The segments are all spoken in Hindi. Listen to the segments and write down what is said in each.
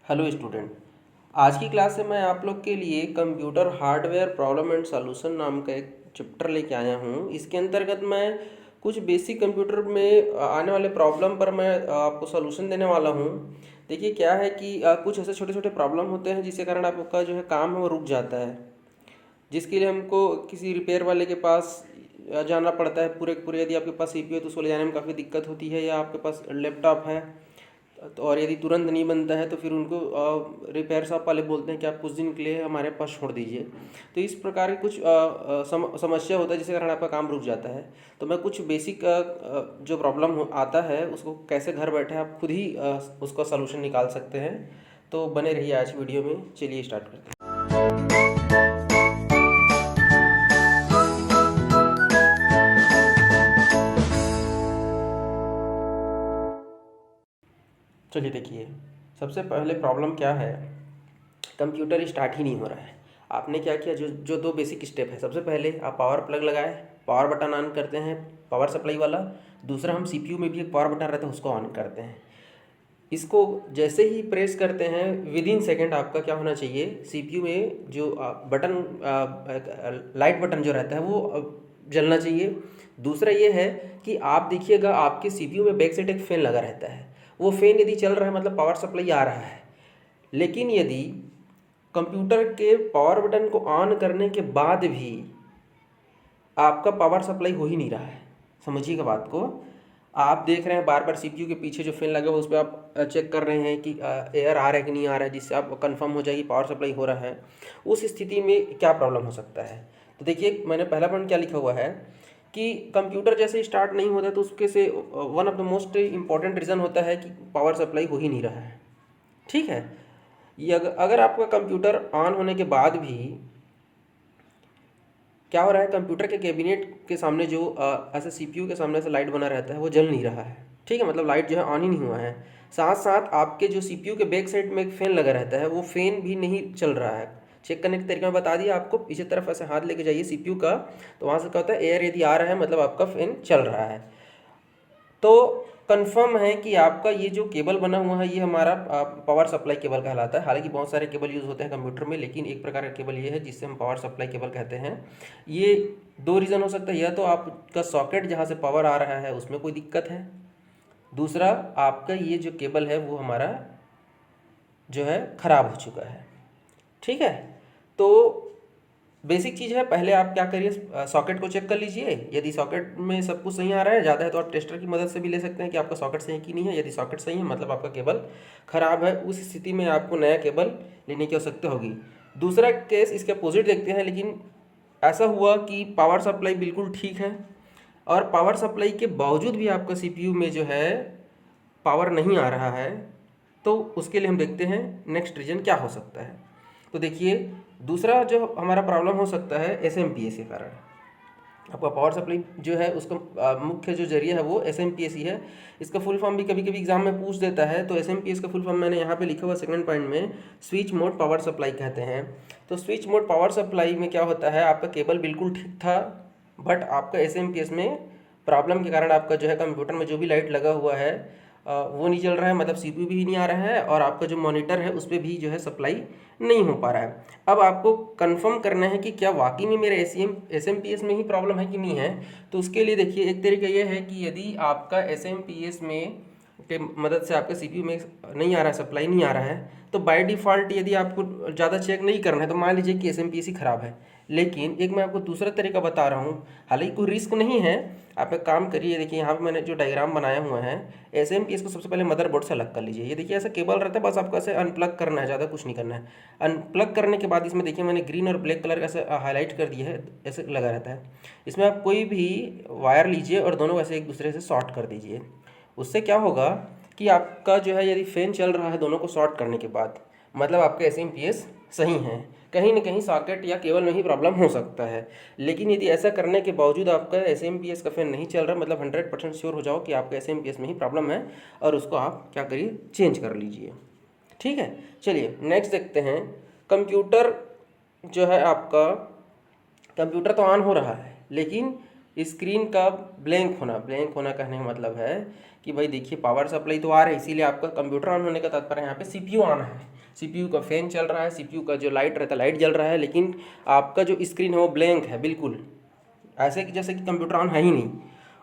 Hello student. आज की क्लास में मैं आप लोग के लिए computer hardware problem and solution नाम का एक चैप्टर लेके आया हूँ। इसके अंतर्गत मैं कुछ बेसिक कंप्यूटर में आने वाले प्रॉब्लम पर मैं आपको सॉल्यूशन देने वाला हूँ। देखिए क्या है कि कुछ ऐसे छोटे छोटे प्रॉब्लम होते हैं जिसके कारण आपका जो है काम है वो रुक जाता है, जिसके लिए हमको किसी रिपेयर वाले के पास जाना पड़ता है। पूरे पूरे यदि आपके पास सीपीयू है तो उसको ले जाने में काफ़ी दिक्कत होती है, या आपके पास लैपटॉप है तो और यदि तुरंत नहीं बनता है तो फिर उनको रिपेयर शॉप वाले बोलते हैं कि आप कुछ दिन के लिए हमारे पास छोड़ दीजिए। तो इस प्रकार की कुछ समस्या होता है जिसके कारण आपका काम रुक जाता है। तो मैं कुछ बेसिक जो प्रॉब्लम आता है उसको कैसे घर बैठे आप खुद ही उसका सलूशन निकाल सकते हैं। तो बने रहिए आज वीडियो में। चलिए स्टार्ट करते हैं। चलिए देखिए, सबसे पहले प्रॉब्लम क्या है, कंप्यूटर स्टार्ट ही नहीं हो रहा है। आपने क्या किया, जो जो दो बेसिक स्टेप है, सबसे पहले आप पावर प्लग लगाए, पावर बटन ऑन करते हैं पावर सप्लाई वाला। दूसरा हम सीपीयू में भी एक पावर बटन रहता है उसको ऑन करते हैं। इसको जैसे ही प्रेस करते हैं विद इन सेकेंड आपका क्या होना चाहिए, सीपीयू में जो बटन लाइट बटन जो रहता है वो जलना चाहिए। दूसरा ये है कि आप देखिएगा आपके सीपीयू में बैक साइड एक फ़ैन लगा रहता है। वो फ़ैन यदि चल रहा है मतलब पावर सप्लाई आ रहा है। लेकिन यदि कंप्यूटर के पावर बटन को ऑन करने के बाद भी आपका पावर सप्लाई हो ही नहीं रहा है, समझिएगा बात को। आप देख रहे हैं बार बार सीपीयू के पीछे जो फैन लगा हुआ उस पर आप चेक कर रहे हैं कि एयर आ रहा है कि नहीं आ रहा है, जिससे आप कंफर्म हो जाए कि पावर सप्लाई हो रहा है। उस स्थिति में क्या प्रॉब्लम हो सकता है, तो देखिए मैंने पहला पॉइंट क्या लिखा हुआ है कि कंप्यूटर जैसे स्टार्ट नहीं होता तो उसके से one of the most important reason होता है कि पावर सप्लाई हो ही नहीं रहा है। ठीक है, ये अगर आपका कंप्यूटर ऑन होने के बाद भी क्या हो रहा है, कंप्यूटर के कैबिनेट के सामने जो ऐसे सीपीयू के सामने से लाइट बना रहता है वो जल नहीं रहा है। ठीक है, मतलब लाइट जो है ऑन ही नहीं हुआ है। साथ साथ आपके जो सीपीयू के बैक साइड में एक फ़ैन लगा रहता है वो फ़ैन भी नहीं चल रहा है। चेक करने का तरीका मैं बता दिया आपको। पीछे तरफ ऐसे हाथ लेके जाइए सीपीयू का, तो वहाँ से क्या होता है, एयर यदि आ रहा है मतलब आपका फ़ैन चल रहा है। तो कंफर्म है कि आपका ये जो केबल बना हुआ है ये हमारा पावर सप्लाई केबल कहलाता है। हालांकि बहुत सारे केबल यूज़ होते हैं कंप्यूटर में, लेकिन एक प्रकार का केबल ये है जिससे हम पावर सप्लाई केबल कहते हैं। ये दो रीज़न हो सकता है, या तो आपका सॉकेट जहाँ से पावर आ रहा है उसमें कोई दिक्कत है, दूसरा आपका ये जो केबल है वो हमारा जो है ख़राब हो चुका है। ठीक है, तो बेसिक चीज़ है, पहले आप क्या करिए, सॉकेट को चेक कर लीजिए। यदि सॉकेट में सब कुछ सही आ रहा है, ज़्यादा है तो आप टेस्टर की मदद से भी ले सकते हैं कि आपका सॉकेट सही कि नहीं है। यदि सॉकेट सही है मतलब आपका केबल ख़राब है, उस स्थिति में आपको नया केबल लेने की आवश्यकता होगी। दूसरा केस इसके अपोजिट देखते हैं, लेकिन ऐसा हुआ कि पावर सप्लाई बिल्कुल ठीक है और पावर सप्लाई के बावजूद भी आपका सीपीयू में जो है पावर नहीं आ रहा है, तो उसके लिए हम देखते हैं नेक्स्ट रीजन क्या हो सकता है। तो देखिए, दूसरा जो हमारा प्रॉब्लम हो सकता है एसएमपीएस के कारण। आपका पावर सप्लाई जो है उसका मुख्य जो जरिया है वो एसएमपीएस ही है। इसका फुल फॉर्म भी कभी कभी एग्जाम में पूछ देता है, तो एसएमपीएस का फुल फॉर्म मैंने यहाँ पे लिखा हुआ सेकंड पॉइंट में, स्विच मोड पावर सप्लाई कहते हैं। तो स्विच मोड पावर सप्लाई में क्या होता है, आपका केबल बिल्कुल ठीक था बट आपका एसएमपीएस में प्रॉब्लम के कारण आपका जो है कंप्यूटर में जो भी लाइट लगा हुआ है वो नहीं चल रहा है, मतलब सीपीयू भी नहीं आ रहा है और आपका जो मॉनिटर है उस पर भी जो है सप्लाई नहीं हो पा रहा है। अब आपको कंफर्म करना है कि क्या वाकई में मेरे एसएमपीएस में ही प्रॉब्लम है कि नहीं है। तो उसके लिए देखिए, एक तरीका ये है कि यदि आपका एसएमपीएस में के मदद से आपके सीपीयू में नहीं आ रहा है, सप्लाई नहीं आ रहा है, तो बाय डिफ़ॉल्ट यदि आपको ज़्यादा चेक नहीं करना है तो मान लीजिए कि एसएमपीएस ही ख़राब है। लेकिन एक मैं आपको दूसरा तरीका बता रहा हूँ, हालांकि कोई रिस्क नहीं है। आप एक काम करिए, देखिए यहाँ पे मैंने जो डायग्राम बनाया हुआ है, एसएमपीएस को सबसे पहले मदरबोर्ड से अलग कर लीजिए। ये देखिए ऐसा केबल रहता है, बस आपको ऐसे अनप्लग करना है, ज़्यादा कुछ नहीं करना है। अनप्लग करने के बाद इसमें देखिए मैंने ग्रीन और ब्लैक कलर ऐसे हाईलाइट कर दिया है, ऐसे लगा रहता है। इसमें आप कोई भी वायर लीजिए और दोनों ऐसे एक दूसरे से शॉर्ट कर दीजिए। उससे क्या होगा कि आपका जो है यदि फैन चल रहा है दोनों को शॉर्ट करने के बाद, मतलब आपका एसएमपीएस सही है। कहीं ना कहीं सॉकेट या केबल में ही प्रॉब्लम हो सकता है। लेकिन यदि ऐसा करने के बावजूद आपका एसएमपीएस का फैन नहीं चल रहा, मतलब 100% श्योर हो जाओ कि आपका एसएमपीएस में ही प्रॉब्लम है और उसको आप क्या करिए, चेंज कर लीजिए। ठीक है, चलिए नेक्स्ट देखते हैं। कंप्यूटर जो है आपका, कंप्यूटर तो ऑन हो रहा है लेकिन स्क्रीन का ब्लैंक होना कहने का मतलब है कि भाई देखिए पावर सप्लाई तो आ रही है, इसीलिए आपका कंप्यूटर ऑन होने का तात्पर्य यहाँ पे सीपीयू ऑन है। सीपीयू का फैन चल रहा है, सीपीयू का जो लाइट रहता है लाइट जल रहा है, लेकिन आपका जो स्क्रीन है वो ब्लैंक है बिल्कुल, ऐसे कि जैसे कि कंप्यूटर ऑन है ही नहीं।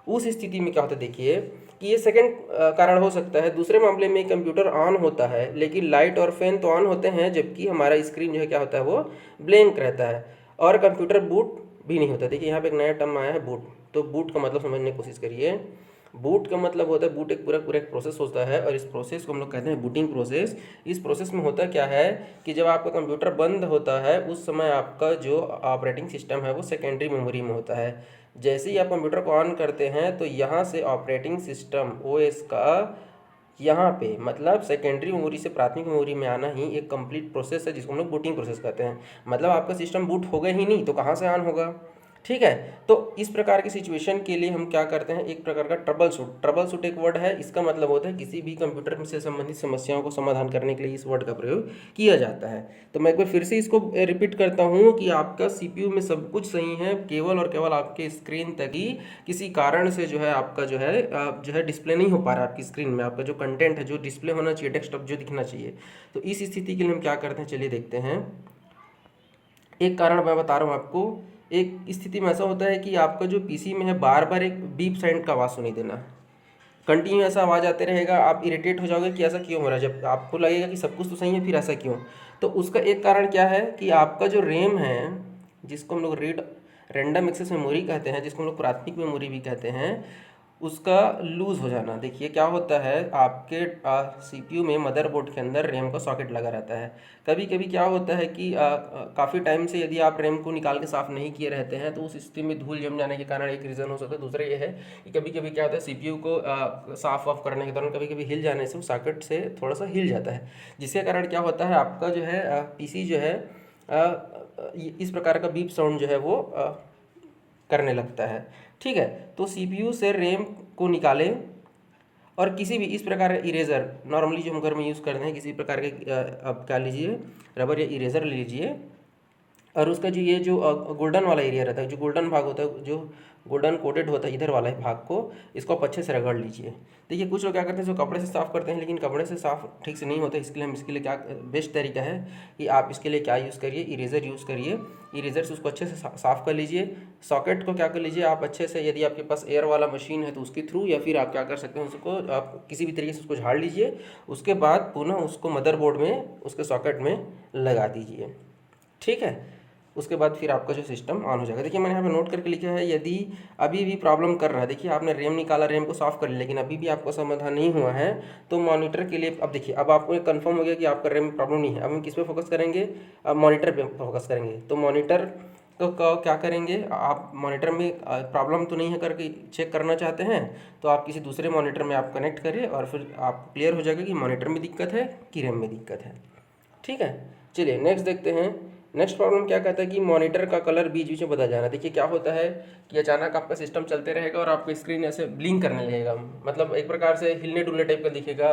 उस स्थिति में क्या होता है देखिए कि ये सेकंड कारण हो सकता है। दूसरे मामले में कंप्यूटर ऑन होता है लेकिन लाइट और फैन तो ऑन होते हैं, जबकि हमारा स्क्रीन जो है क्या होता है वो ब्लैंक रहता है और कंप्यूटर बूट भी नहीं होता। देखिए यहाँ पे एक नया टर्म आया है बूट। तो बूट का मतलब समझने की कोशिश करिए। बूट का मतलब होता है, बूट एक पूरा पूरा एक प्रोसेस होता है और इस प्रोसेस को हम लोग कहते हैं बूटिंग प्रोसेस। इस प्रोसेस में होता क्या है कि जब आपका कंप्यूटर बंद होता है उस समय आपका जो ऑपरेटिंग सिस्टम है वो सेकेंडरी मेमोरी में होता है। जैसे ही आप कंप्यूटर को ऑन करते हैं तो यहाँ से ऑपरेटिंग सिस्टम ओएस का यहाँ पे मतलब सेकेंडरी मेमोरी से प्राथमिक मेमोरी में आना ही एक कंप्लीट प्रोसेस है, जिसको हम लोग बूटिंग प्रोसेस कहते हैं। मतलब आपका सिस्टम बूट होगा ही नहीं तो कहाँ से ऑन होगा। ठीक है, तो इस प्रकार की सिचुएशन के लिए हम क्या करते हैं, एक प्रकार का ट्रबल शूट एक वर्ड है, इसका मतलब होता है किसी भी कंप्यूटर से संबंधित समस्याओं को समाधान करने के लिए इस वर्ड का प्रयोग किया जाता है। तो मैं एक बार फिर से इसको रिपीट करता हूँ कि आपका सीपीयू में सब कुछ सही है, केवल और केवल आपके स्क्रीन तक ही किसी कारण से जो है आपका जो है डिस्प्ले नहीं हो पा रहा है आपकी स्क्रीन में। आपका जो कंटेंट है जो डिस्प्ले होना चाहिए, डेस्कटॉप जो दिखना चाहिए, तो इस स्थिति के लिए हम क्या करते हैं चलिए देखते हैं। एक कारण मैं बता रहा हूँ आपको। एक स्थिति में ऐसा होता है कि आपका जो पीसी में है बार बार एक बीप साउंड का आवाज़ सुनाई देना, कंटिन्यू ऐसा आवाज़ आते रहेगा, आप इरिटेट हो जाओगे कि ऐसा क्यों हो रहा है, जब आपको लगेगा कि सब कुछ तो सही है फिर ऐसा क्यों। तो उसका एक कारण क्या है कि आपका जो रैम है, जिसको हम लोग रैंडम एक्सेस मेमोरी कहते हैं, जिसको हम लोग प्राथमिक मेमोरी भी कहते हैं, उसका लूज़ हो जाना। देखिए क्या होता है, आपके सीपीयू में मदरबोर्ड के अंदर रैम का सॉकेट लगा रहता है। कभी कभी क्या होता है कि काफ़ी टाइम से यदि आप रैम को निकाल के साफ़ नहीं किए रहते हैं तो उस स्थिति में धूल जम जाने के कारण एक रीज़न हो सकता है। दूसरा ये है कि कभी कभी क्या होता है, सीपीयू को साफ़ ऑफ करने के दौरान कभी कभी हिल जाने से वो सॉकेट से थोड़ा सा हिल जाता है, जिसके कारण क्या होता है आपका जो है पीसी जो है इस प्रकार का बीप साउंड जो है वो करने लगता है। ठीक है, तो सीपीयू से रैम को निकालें और किसी भी इस प्रकार का इरेज़र, नॉर्मली जो हम घर में यूज़ करते हैं, किसी प्रकार के आप क्या लीजिए, रबर या इरेज़र ले लीजिए और उसका जो ये जो गोल्डन वाला एरिया रहता है, जो गोल्डन भाग होता है, जो गोल्डन कोटेड होता है इधर वाला भाग को, इसको आप अच्छे से रगड़ लीजिए। देखिए कुछ लोग क्या करते हैं जो कपड़े से साफ़ करते हैं, लेकिन कपड़े से साफ़ ठीक से नहीं होता। इसके लिए क्या बेस्ट तरीका है कि आप इसके लिए क्या यूज़ करिए, इरेज़र यूज़ करिए। इरेज़र से उसको अच्छे से साफ़ कर लीजिए। सॉकेट को क्या कर लीजिए आप अच्छे से, यदि आपके पास एयर वाला मशीन है तो उसके थ्रू, या फिर आप क्या कर सकते हैं उसको आप किसी भी तरीके से उसको झाड़ लीजिए। उसके बाद पुनः उसको मदरबोर्ड में उसके सॉकेट में लगा दीजिए। ठीक है, उसके बाद फिर आपका जो सिस्टम ऑन हो जाएगा। देखिए मैंने यहाँ पे नोट करके लिखा है, यदि अभी भी प्रॉब्लम कर रहा है, देखिए आपने रैम निकाला, रैम को साफ़ कर लिया, लेकिन अभी भी आपको समाधान नहीं हुआ है, तो मॉनिटर के लिए अब देखिए, अब आपको कंफर्म हो गया कि आपका रैम में प्रॉब्लम नहीं है। अब हम किस पे फोकस करेंगे, अब मॉनिटर पे फोकस करेंगे। तो मॉनिटर तो क्या करेंगे, आप मॉनिटर में प्रॉब्लम तो नहीं है करके चेक करना चाहते हैं तो आप किसी दूसरे मॉनिटर में आप कनेक्ट करिए और फिर आप क्लियर हो जाएगा कि मॉनिटर में दिक्कत है कि रैम में दिक्कत है। ठीक है, चलिए नेक्स्ट देखते हैं। नेक्स्ट प्रॉब्लम क्या कहता है कि मॉनिटर का कलर बीच बीच में बदल जाना। देखिए क्या होता है कि अचानक आपका सिस्टम चलते रहेगा और आपका स्क्रीन ऐसे ब्लिंक करने लगेगा, मतलब एक प्रकार से हिलने डुलने टाइप का दिखेगा।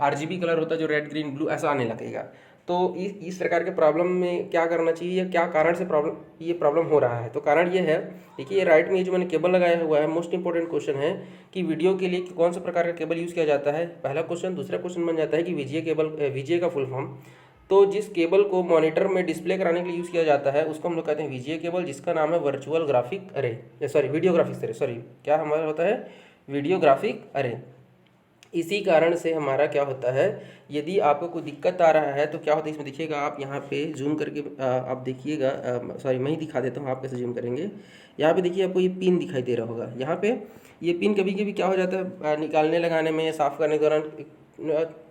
आरजीबी कलर होता है जो रेड ग्रीन ब्लू ऐसा आने लगेगा। तो इस प्रकार के प्रॉब्लम में क्या करना चाहिए या क्या कारण से ये प्रॉब्लम हो रहा है। तो कारण ये है, देखिए ये राइट में ये जो मैंने केबल लगाया हुआ है, मोस्ट इंपॉर्टेंट क्वेश्चन है कि वीडियो के लिए कौन सा प्रकार का केबल यूज़ किया जाता है, पहला क्वेश्चन। दूसरा क्वेश्चन बन जाता है कि वीजीए का फुल फॉर्म। तो जिस केबल को मॉनिटर में डिस्प्ले कराने के लिए यूज़ किया जाता है उसको हम लोग कहते हैं वीजीए केबल, जिसका नाम है वर्चुअल ग्राफिक अरे, सॉरी वीडियो ग्राफिक्स अरे, सॉरी क्या हमारा होता है, वीडियो ग्राफिक अरे। इसी कारण से हमारा क्या होता है, यदि आपको कोई दिक्कत आ रहा है तो क्या होता है, इसमें देखिएगा आप यहाँ पे जूम करके आप देखिएगा, सॉरी मैं ही दिखा देता हूँ, आप कैसे जूम करेंगे। यहाँ पे देखिए आपको ये पिन दिखाई दे रहा होगा, यहाँ पे ये पिन कभी कभी क्या हो जाता है निकालने लगाने में, साफ़ करने के दौरान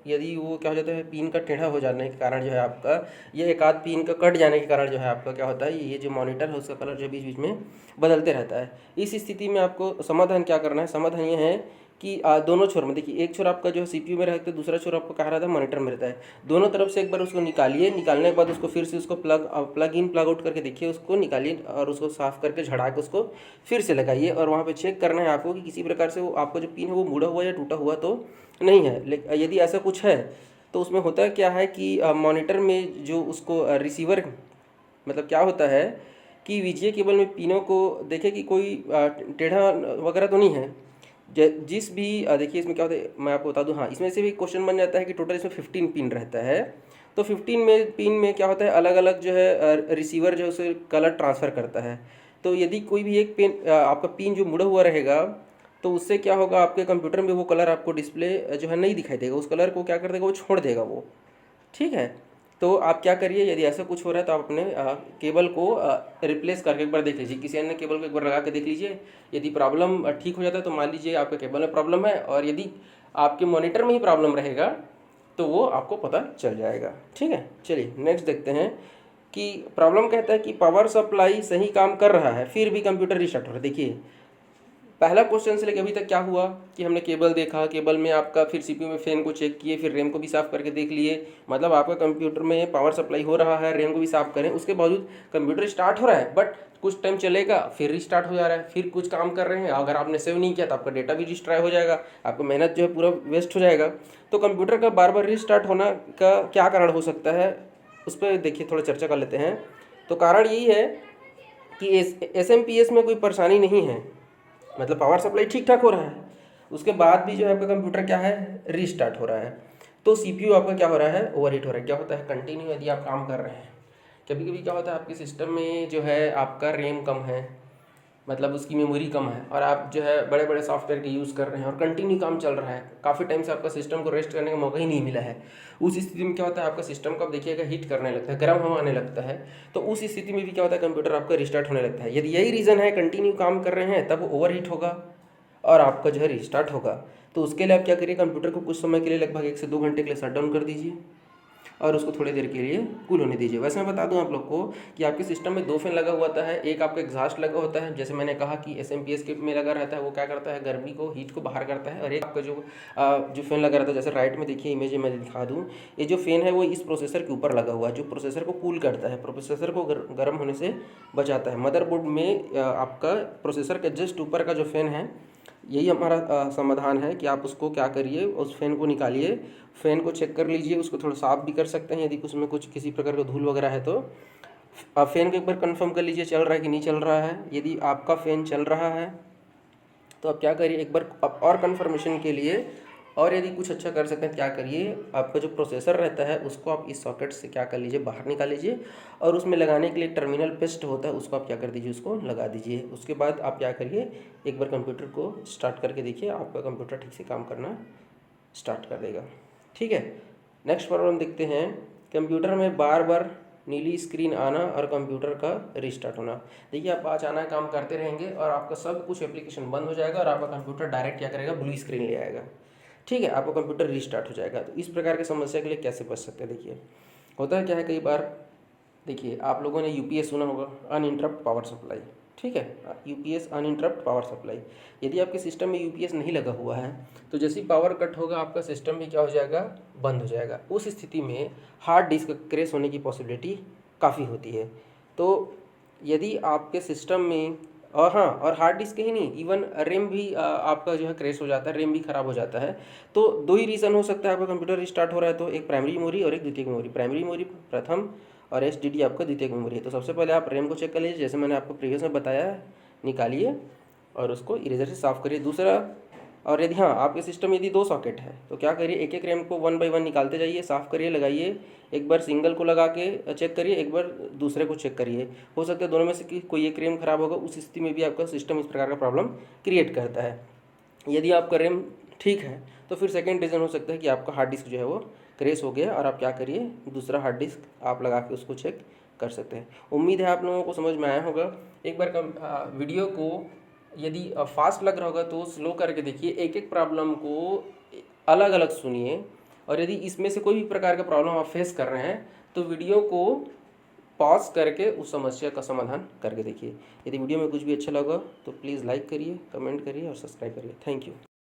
यदि वो क्या हो जाता है, पिन का टेढ़ा हो जाने के कारण जो है आपका, ये एक आध पिन का कट जाने के कारण जो है आपका क्या होता है, ये जो मॉनिटर है उसका कलर जो बीच बीच में बदलते रहता है। इस स्थिति में आपको समाधान क्या करना है, समाधान ये है कि दोनों छोर में देखिए, एक छोर आपका जो है सीपीयू में रहता है, दूसरा छोर आपको कहाँ रहता है, मॉनिटर में रहता है। दोनों तरफ से एक बार उसको निकालिए, निकालने के बाद उसको फिर से उसको प्लग इन प्लग आउट करके देखिए, उसको निकालिए और उसको साफ़ करके झड़ा के उसको फिर से लगाइए और वहाँ पे चेक करना है आपको कि किसी प्रकार से वो आपका जो पिन है वो मुड़ा हुआ या टूटा हुआ तो नहीं है। लेकिन यदि ऐसा कुछ है तो उसमें होता क्या है कि मॉनिटर में जो उसको रिसीवर, मतलब क्या होता है कि वीजीए केबल में पिनों को देखे कि कोई टेढ़ा वगैरह तो नहीं है। जिस भी देखिए इसमें क्या होता है मैं आपको बता दूं, हाँ इसमें से भी क्वेश्चन बन जाता है कि टोटल इसमें 15 पिन रहता है। तो 15 में पिन में क्या होता है, अलग अलग जो है रिसीवर जो है उसे कलर ट्रांसफ़र करता है। तो यदि कोई भी एक पिन आपका पिन जो मुड़ा हुआ रहेगा तो उससे क्या होगा, आपके कंप्यूटर में वो कलर आपको डिस्प्ले जो है नहीं दिखाई देगा, उस कलर को क्या कर देगा, वो छोड़ देगा वो। ठीक है, तो आप क्या करिए, यदि ऐसा कुछ हो रहा है तो आप अपने केबल को रिप्लेस करके एक बार देख लीजिए, किसी अन्य केबल को एक बार लगा के देख लीजिए। यदि प्रॉब्लम ठीक हो जाता है तो मान लीजिए आपके केबल में प्रॉब्लम है, और यदि आपके मॉनिटर में ही प्रॉब्लम रहेगा तो वो आपको पता चल जाएगा। ठीक है, चलिए नेक्स्ट देखते हैं कि प्रॉब्लम कहता है कि पावर सप्लाई सही काम कर रहा है फिर भी कंप्यूटर रिस्टार्ट हो रहा है। देखिए पहला क्वेश्चन से लेकर अभी तक क्या हुआ कि हमने केबल देखा, केबल में आपका फिर सीपीयू में फैन को चेक किए, फिर रैम को भी साफ़ करके देख लिए, मतलब आपका कंप्यूटर में पावर सप्लाई हो रहा है, रैम को भी साफ़ करें, उसके बावजूद कंप्यूटर स्टार्ट हो रहा है, बट कुछ टाइम चलेगा फिर रिस्टार्ट हो जा रहा है, फिर कुछ काम कर रहे हैं, अगर आपने सेव नहीं किया तो आपका डेटा भी डिस्ट्रॉय हो जाएगा, आपका मेहनत जो है पूरा वेस्ट हो जाएगा। तो कंप्यूटर का बार बार रिस्टार्ट होना का क्या कारण हो सकता है, उस पर देखिए थोड़ा चर्चा कर लेते हैं। तो कारण यही है कि एसएमपीएस में कोई परेशानी नहीं है, मतलब पावर सप्लाई ठीक ठाक हो रहा है, उसके बाद भी जो है आपका कंप्यूटर क्या है, रीस्टार्ट हो रहा है। तो सीपीयू आपका क्या हो रहा है, ओवरहीट हो रहा है। क्या होता है, कंटिन्यू यदि आप काम कर रहे हैं, कभी कभी क्या होता है आपके सिस्टम में जो है आपका रैम कम है, मतलब उसकी मेमोरी कम है, और आप जो है बड़े बड़े सॉफ्टवेयर के यूज़ कर रहे हैं और कंटिन्यू काम चल रहा है, काफ़ी टाइम से आपका सिस्टम को रेस्ट करने का मौका ही नहीं मिला है। उस स्थिति में क्या होता है, आपका सिस्टम को आप देखिएगा हीट करने लगता है, गर्म हवा आने लगता है। तो उस स्थिति में भी क्या होता है, कंप्यूटर आपका रिस्टार्ट होने लगता है। यदि यही रीज़न है, कंटिन्यू काम कर रहे हैं, तब ओवर हीट होगा और आपका जो है रिस्टार्ट होगा। तो उसके लिए आप क्या करिए, कंप्यूटर को कुछ समय के लिए लगभग 1 से 2 घंटे के लिए शट डाउन कर दीजिए और उसको थोड़ी देर के लिए कूल होने दीजिए। वैसे मैं बता दूं आप लोग को कि आपके सिस्टम में 2 फैन लगा हुआ होता है, एक आपका एग्जॉस्ट लगा होता है, जैसे मैंने कहा कि एसएमपीएस के में लगा रहता है, वो क्या करता है, गर्मी को, हीट को बाहर करता है, और एक आपका जो फैन लगा रहता है, जैसे राइट में देखिए इमेज मैं दिखा दूँ, ये जो फैन है वो इस प्रोसेसर के ऊपर लगा हुआ है, जो प्रोसेसर को कूल करता है, प्रोसेसर को गर्म होने से बचाता है। मदरबोर्ड में आपका प्रोसेसर के जस्ट ऊपर का जो फैन है, यही हमारा समाधान है कि आप उसको क्या करिए, उस फैन को निकालिए, फ़ैन को चेक कर लीजिए, उसको थोड़ा साफ़ भी कर सकते हैं, यदि उसमें कुछ किसी प्रकार का धूल वगैरह है तो आप फ़ैन को एक बार कंफर्म कर लीजिए चल रहा है कि नहीं चल रहा है। यदि आपका फ़ैन चल रहा है तो आप क्या करिए, एक बार आप और कंफर्मेशन के लिए, और यदि कुछ अच्छा कर सकते हैं क्या करिए, आपका जो प्रोसेसर रहता है उसको आप इस सॉकेट से क्या कर लीजिए, बाहर निकाल लीजिए, और उसमें लगाने के लिए टर्मिनल पेस्ट होता है, उसको आप क्या कर दीजिए, उसको लगा दीजिए। उसके बाद आप क्या करिए, एक बार कंप्यूटर को स्टार्ट करके देखिए, आपका कंप्यूटर ठीक से काम करना स्टार्ट कर देगा। ठीक है, नेक्स्ट प्रॉब्लम देखते हैं। कंप्यूटर में बार बार नीली स्क्रीन आना और कंप्यूटर का रिस्टार्ट होना। देखिए आप अचानक काम करते रहेंगे और आपका सब कुछ एप्लीकेशन बंद हो जाएगा और आपका कंप्यूटर डायरेक्ट क्या करेगा, ब्लू स्क्रीन ले आएगा। ठीक है, आपका कंप्यूटर रिस्टार्ट हो जाएगा। तो इस प्रकार की समस्या के लिए कैसे बच सकते हैं, देखिए होता है क्या है, कई बार देखिए आप लोगों ने यूपीएस सुना होगा, अनइंटरप्ट पावर सप्लाई। ठीक है, यूपीएस अनइंटरप्ट पावर सप्लाई। यदि आपके सिस्टम में यूपीएस नहीं लगा हुआ है तो जैसे ही पावर कट होगा आपका सिस्टम भी क्या हो जाएगा, बंद हो जाएगा। उस स्थिति में हार्ड डिस्क क्रैश होने की पॉसिबिलिटी काफ़ी होती है। तो यदि आपके सिस्टम में हाँ, और हार्ड डिस्क ही नहीं, इवन रैम भी आपका जो है क्रैश हो जाता है, रैम भी ख़राब हो जाता है। तो 2 ही रीज़न हो सकता है आपका कंप्यूटर रिस्टार्ट हो रहा है, तो एक प्राइमरी मेमोरी और एक द्वितीयक मेमोरी। प्राइमरी मेमोरी प्रथम और एसडीडी आपका द्वितीयक मेमोरी है। तो सबसे पहले आप रैम को चेक कर लीजिए, जैसे मैंने आपको प्रीवियस में बताया है, निकालिए और उसको इरेजर से साफ़ करिए। दूसरा, और यदि हाँ आपके सिस्टम में यदि 2 सॉकेट है तो क्या करिए, एक एक रैम को 1 बाय 1 निकालते जाइए, साफ़ करिए, लगाइए, एक बार सिंगल को लगा के चेक करिए, एक बार दूसरे को चेक करिए। हो सकता है दोनों में से कि कोई एक रैम खराब होगा, उस स्थिति में भी आपका सिस्टम इस प्रकार का प्रॉब्लम क्रिएट करता है। यदि आपका रैम ठीक है तो फिर सेकेंड रीज़न हो सकता है कि आपका हार्ड डिस्क जो है वो क्रैश हो गया, और आप क्या करिए, दूसरा हार्ड डिस्क आप लगा के उसको चेक कर सकते हैं। उम्मीद है आप लोगों को समझ में आया होगा। एक बार वीडियो को यदि फास्ट लग रहा होगा तो स्लो करके देखिए, एक एक प्रॉब्लम को अलग अलग सुनिए, और यदि इसमें से कोई भी प्रकार का प्रॉब्लम आप फेस कर रहे हैं तो वीडियो को पॉज करके उस समस्या का समाधान करके देखिए। यदि वीडियो में कुछ भी अच्छा लगा तो प्लीज़ लाइक करिए, कमेंट करिए और सब्सक्राइब करिए। Thank you.